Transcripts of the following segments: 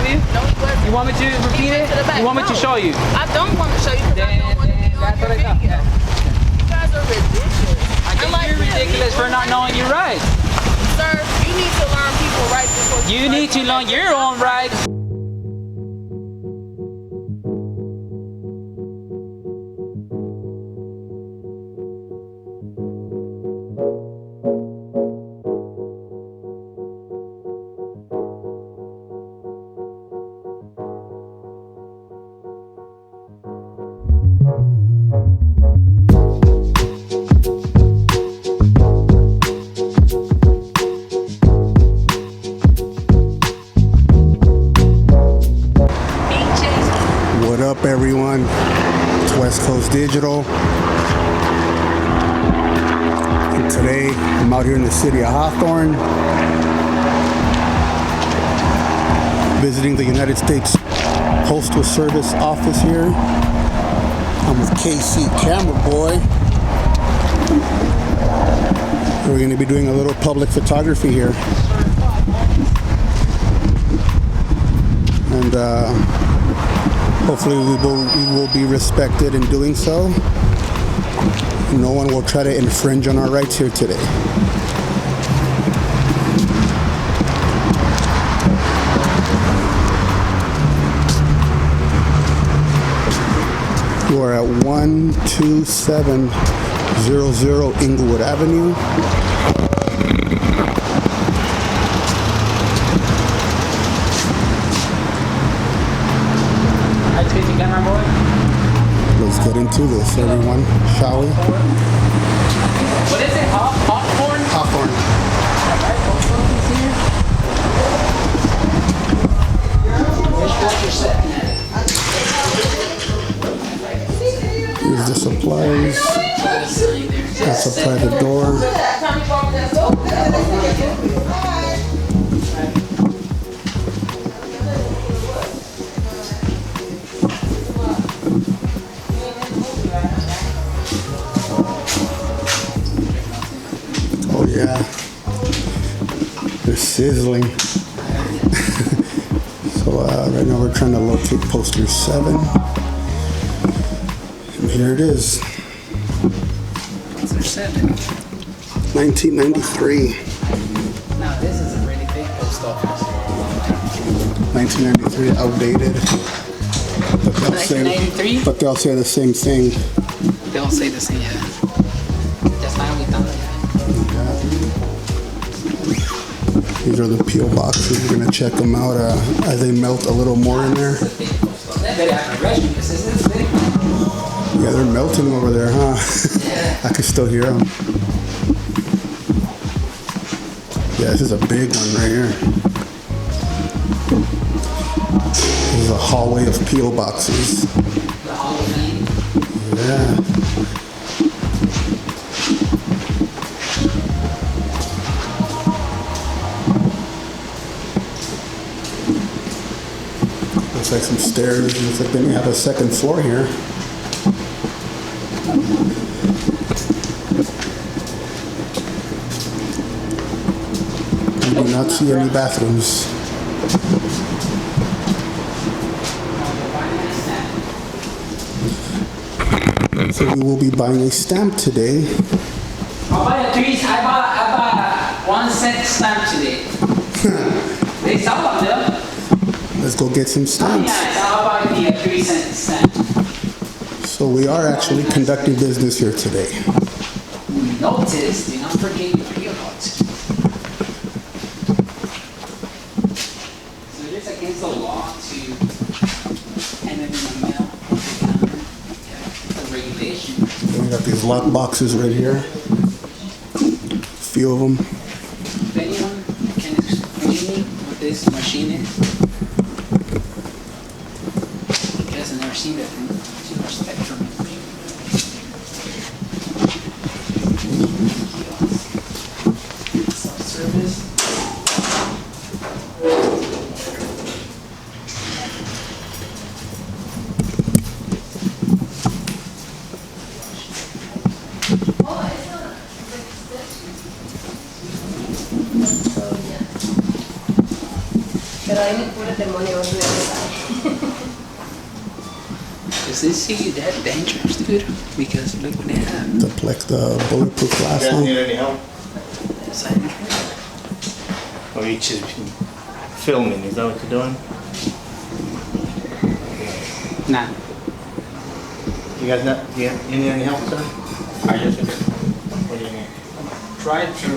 you? No, he wasn't. You want me to repeat it? You want me to show you? I don't want to show you because I don't want to be on your video. You guys are ridiculous. I think you're ridiculous for not knowing your rights. Sir, you need to learn people's rights before you need to learn your own rights. What up, everyone? It's West Coast Digital. And today, I'm out here in the city of Hawthorne, visiting the United States Postal Service office here. I'm with KC Cameraboy. We're going to be doing a little public photography here. And hopefully we will be respected in doing so. No one will try to infringe on our rights here today. You are at 12700 Inglewood Avenue. KC Cameraboy. Let's get into this, everyone, shall we? What is it? Hawthorne? Hawthorne. Alright, post office here. Which one you're setting at? Here's the supplies. That's a private door. Oh yeah, they're sizzling. So right now we're trying to locate poster 7. And here it is. Poster 7. 1993. Now this is a really big post office. 1993, outdated. But they'll 1993? But they'll say the same thing. They'll say the same, yeah. Just like we thought. These are the peel boxes. We're gonna check them out as they melt a little more in there. Yeah, they're melting over there, huh? I can still hear them. Yeah, this is a big one right here. This is a hallway of peel boxes. Yeah. Looks like some stairs. Looks like they may have a second floor here. I do not see any bathrooms. So we will be buying a stamp today. I'll buy a 3. I bought 1 cent stamp today. They sell them. Let's go get some stamps. Yeah, I'll buy the 3 cent stamp. So we are actually conducting business here today. Notice, do not forget your PO box. So it is against the law to hand it in the mail. It's a regulation. We got these lock boxes right here. Few of them. If anyone can explain me what this machine is, because I've never seen that thing. Too much spectrum. Self-service. Pero ahí me puro demonio on the other side. Is this CD that dangerous, dude? Because look what they have. The bulletproof glass You guys need on. any help? Or you just filming? Is that what you're doing? Nah. You guys not? You need any help, sir? I just What do you need? tried to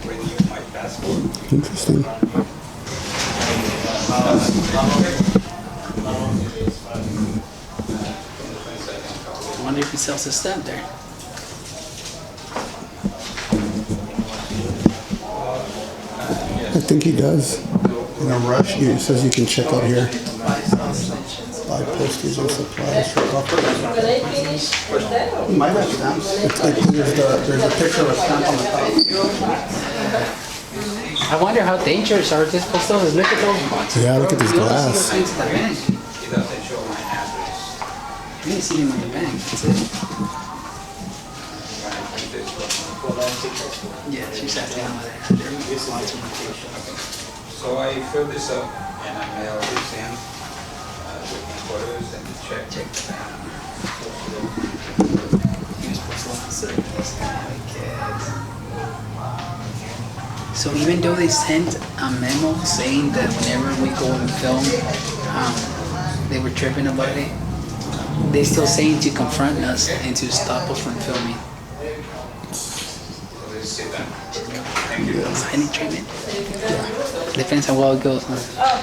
renew my passport. Interesting. I wonder if he sells a stamp there. I think he does. In a rush, he says you can check out here. Buy postage and supplies for coffee. When I finish with that, He might have stamps. There's a picture of a stamp on the top. I wonder how dangerous are these post offices. Look at those ones. Yeah, look at this You don't glass. see those things in the bank. It doesn't show my address. You didn't see them in the bank. That's it. Yeah, she's asking how they had their So I fill this up and I mail this in with my photos and the check. check the bank. Here's postal officer. So even though they sent a memo saying that whenever we go and film, they were tripping about it, they still saying to confront us and to stop us from filming. So let's sit down. Thank you. Any treatment? Depends on how well it goes. Huh?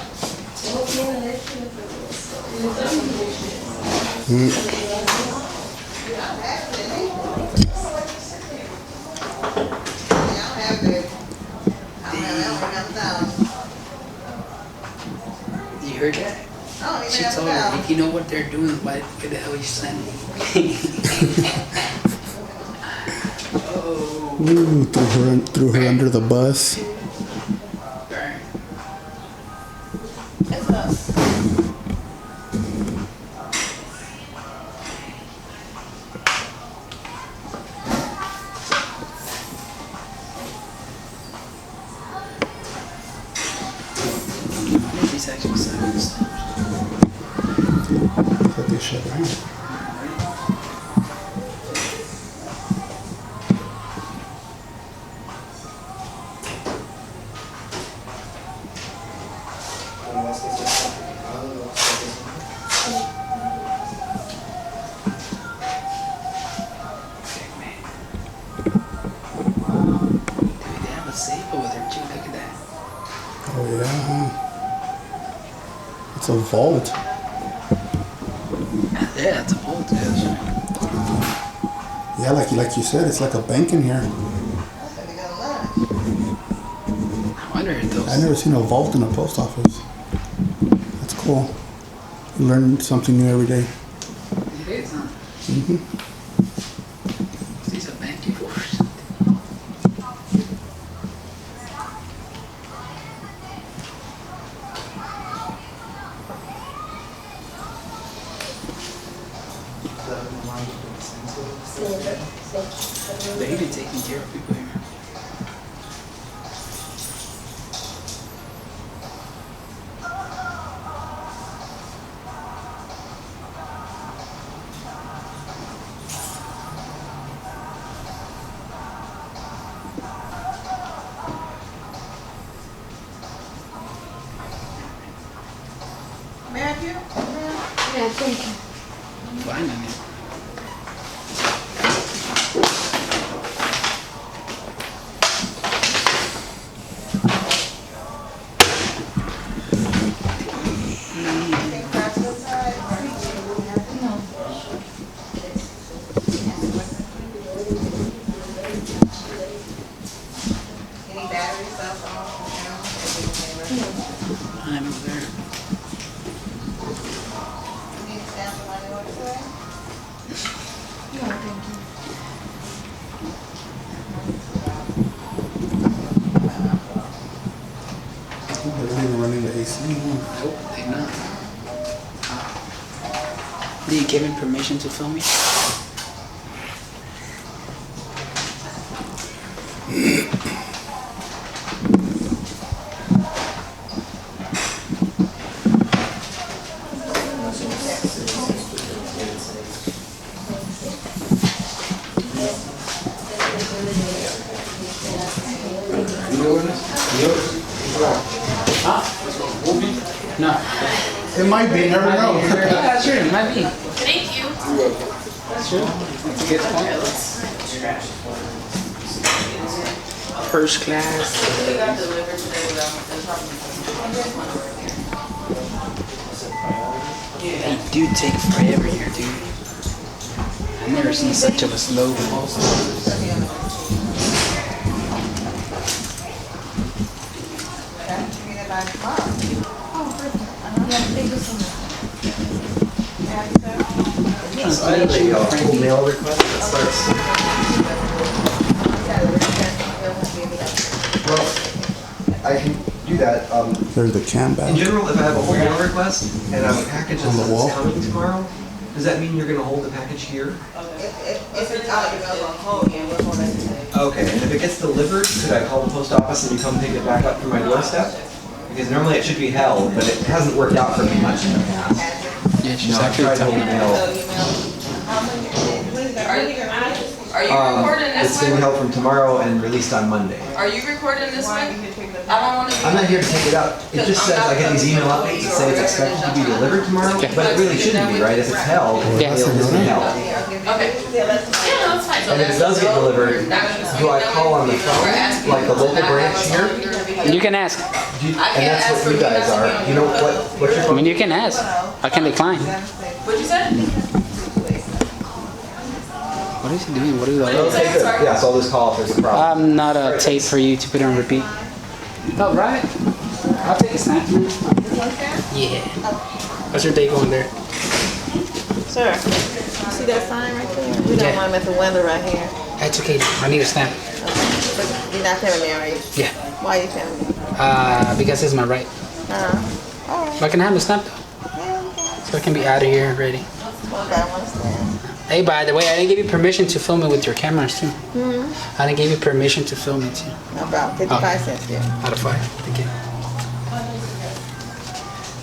You heard that? She told her, if you know what they're doing, why the hell you sending me? Oh. Ooh, threw her under the bus. Burn. These actually sounds. That they shut down. Dude, they have a safe over there too. Look at that. Oh yeah. Huh? It's a vault. Yeah, it's a vault. Yes. Yeah, like you said, it's like a bank in here. I wonder if those. I never seen a vault in a post office. That's cool. You learn something new every day. It is, huh? Mm-hmm. Is these a bank before or something? They even taking care of people here. Matthew? Yeah, thank you. Fine, I mean. Any battery, cell phone, I'm over there. you need to stand for money order today? No, thank you. They're not even running the AC. Nope, they're not. Did you give him permission to film me? No. It might be, never know. Yeah, sure, it might be. Thank you. That's true. That's a good point. First class. They do take forever here, dude. I've never seen such of a slow Full mail request that starts. Well, I can do that. There's the cam In back. general, if I have a whole mail request and a package On the wall? that's coming tomorrow, does that mean you're going to hold the package here? If it's out, you're gonna hold, yeah, we're holding it today. Okay, and if it gets delivered, could I call the post office and you come pick it back up from my doorstep? Because normally it should be held, but it hasn't worked out for me much in the past. Yeah, she's I've actually tried to hold telling the me. mail. Are you recording It's this being one? held from tomorrow and released on Monday. Are you recording this one? I don't want to. I'm not here to take it out. It just says, I get these email updates that say it's expected to be delivered tomorrow, but it really shouldn't be, right? If it's held, Yes. it's been held. Okay. Yeah, that's fine. So And if it does get delivered, do I call on the phone, like the local branch here? You can ask. And that's what you guys are. You know what's your I mean, you can ask. I can decline. What'd you say? What is he doing? What is that? Okay, good. Yeah, so I'll just call if there's a problem. I'm not a tape for you to put on repeat. Oh, right. I'll take a snap, man. Yeah. What's your day going there? Sir, see that sign right there? We Yeah. don't want them at the window right here. That's okay. I need a snap. But you're not filming me, are you? Yeah. Why are you filming me? Because it's my right. All right. But I can have a snap though. So I can be out of here ready. Well, I understand. Hey, by the way, I didn't give you permission to film it with your cameras too. I didn't give you permission to film it too. No problem. 55 cents there. Out of 5. Thank you.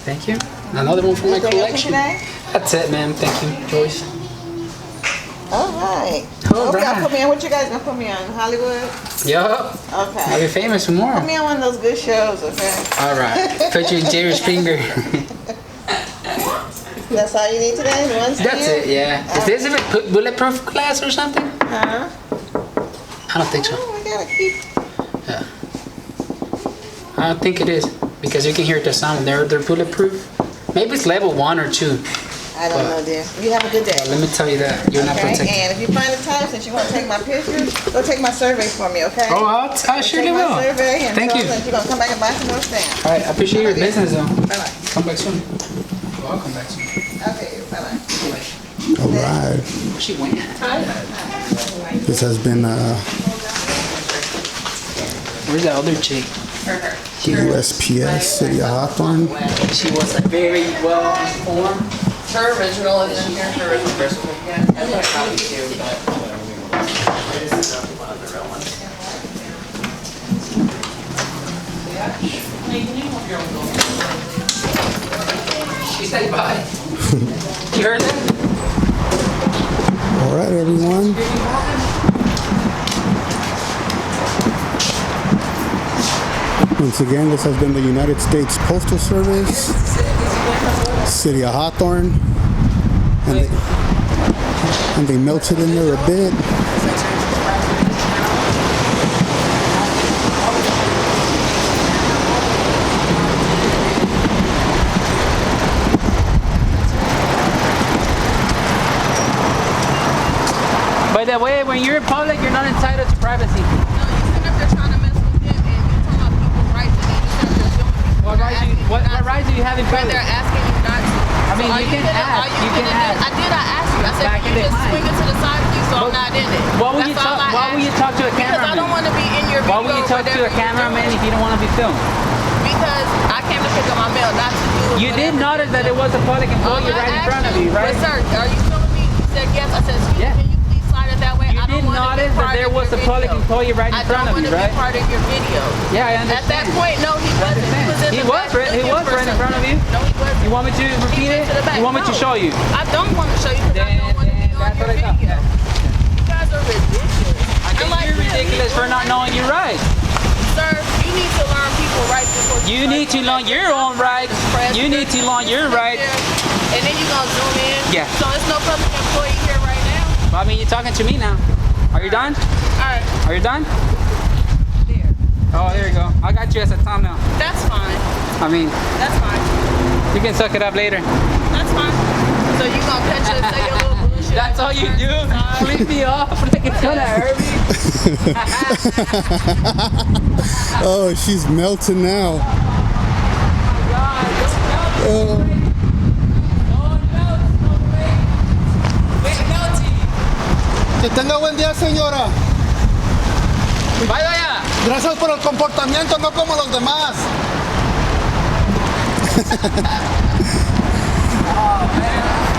Thank you. Another one for my Anything else collection. today? That's it, ma'am. Thank you, Joyce. All right. All What y'all right. put me on? What you guys gonna put me on? Hollywood? Yup. I'll Okay. be famous tomorrow. Put me on one of those good shows, okay? All right. Put you in Jerry Springer. That's all you need today? One That's it, yeah. Is this a bulletproof glass or something? Huh? I don't think so. Oh, we gotta keep. Yeah. I don't think it is because you can hear the sound. They're bulletproof. Maybe it's level 1 or 2. I don't know, dear. You have a good day. Let me tell you that you're not Okay, protected. and if you find the time, since you want to take my pictures, go take my survey for me, okay? Oh, I surely Take my will. survey and Thank tell you. them that you're gonna come back and buy some more stamps. All right, I appreciate your business though. Bye-bye. Come back soon. Well, I'll come back soon. Okay, bye-bye. All right. She went. This has been Where's the other chick? USPS City of Hawthorne. She was very well informed. Her original is in here. Her original first one. Yeah. I got a copy too, but. She said bye. You heard that? All right, everyone. Once again, this has been the United States Postal Service, City of Hawthorne, and they melted in there a bit. By the way, when you're in public, you're not entitled to privacy. No, you sit up there trying to mess with them, and you're talking about people's rights, and then you sit up there doing What rights do you have in Right public? there asking you not to. I mean, So you can ask. You can ask. I did. I asked you. I said, Back can in you the just time. swing it to the side, please, so I'm not in it. Why would That's all I Why would you asked. talk to a Because I don't cameraman? want to be in your video. Why would you talk to whatever a you're cameraman doing. if you don't want to be filmed? Because I came to pick up my mail, not to do. You did whatever notice that it was a public All employee I right in asked front of you, right? But sir, are you feeling me? You said yes. I said, excuse Yeah. me, can you please slide it that way? You I don't did want to notice be that part there of was your a public video. employee right in front of you, I don't want right? to be part of your video. Yeah, I At understand. that point, no, he wasn't. He was in He the was back right- he looking was for right in front of you. something. No, he wasn't. You want me to repeat He it? went to the back. You want me to No. show you? I don't want to show you because I don't want to be on That's your what I thought. video. You guys are ridiculous. I think you're ridiculous for not knowing your rights. Sir, you need to learn people rights before You need to learn your own rights. You need to learn your rights. And then you're gonna zoom in. Yeah. So it's no public employee here right now. Well, I mean, you're talking to me now. Are you done? Alright. Are you done? There. Oh, there you go. I got you as a thumbnail. That's fine. I mean, That's fine. you can suck it up later. That's fine. So you gonna catch us say your little bullshit. That's all you do. Flip me off like it's gonna hurt me. Oh, she's melting now. Oh. Que tenga buen día, señora. Vaya, vaya. Gracias por el comportamiento, no como los demás.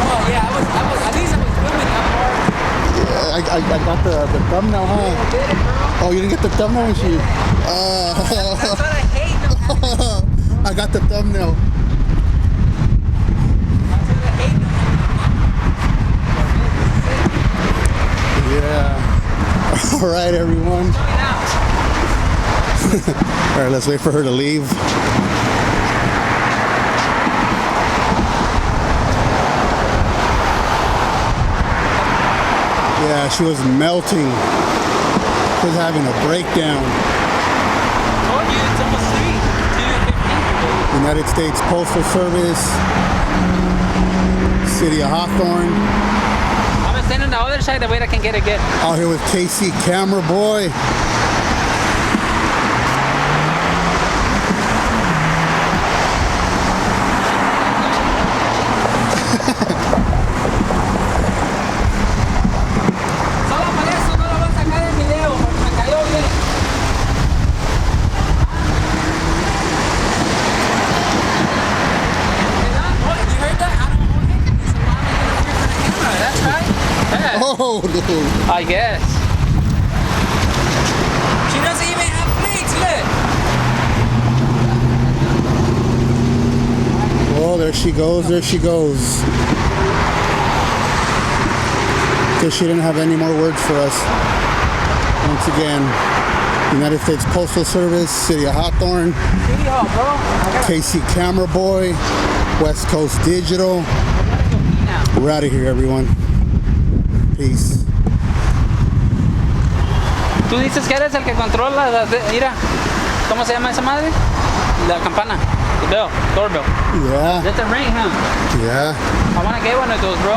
Oh, yeah, at least I was filming that part. I got the thumbnail, huh? Oh, you didn't get the thumbnail when she... That's what I hate. I got the thumbnail. Yeah. All right, everyone. All right, let's wait for her to leave. Yeah, she was melting. She was having a breakdown. Told you it's almost 3:15. United States Postal Service, City of Hawthorne. I'm standing on the other side, that way I can get it good. Out here with KC Cameraboy. Solo por eso no lo voy a sacar del video, porque me cayó bien. Oh, you heard that? I don't know it. It's a lot of interference from the camera. That's right. Yeah. Oh, no. I guess. She doesn't even have plates, look. Oh, there she goes, there she goes. Guess she didn't have any more words for us. Once again, United States Postal Service, City of Hawthorne, City Hall, bro. KC Cameraboy, West Coast Digital. We're out of here, everyone. Peace. Tú dices que eres el que controla mira, ¿cómo se llama esa madre? La campana. The bell, doorbell. Yeah, That's a ring, huh? yeah. I want to get one of those, bro.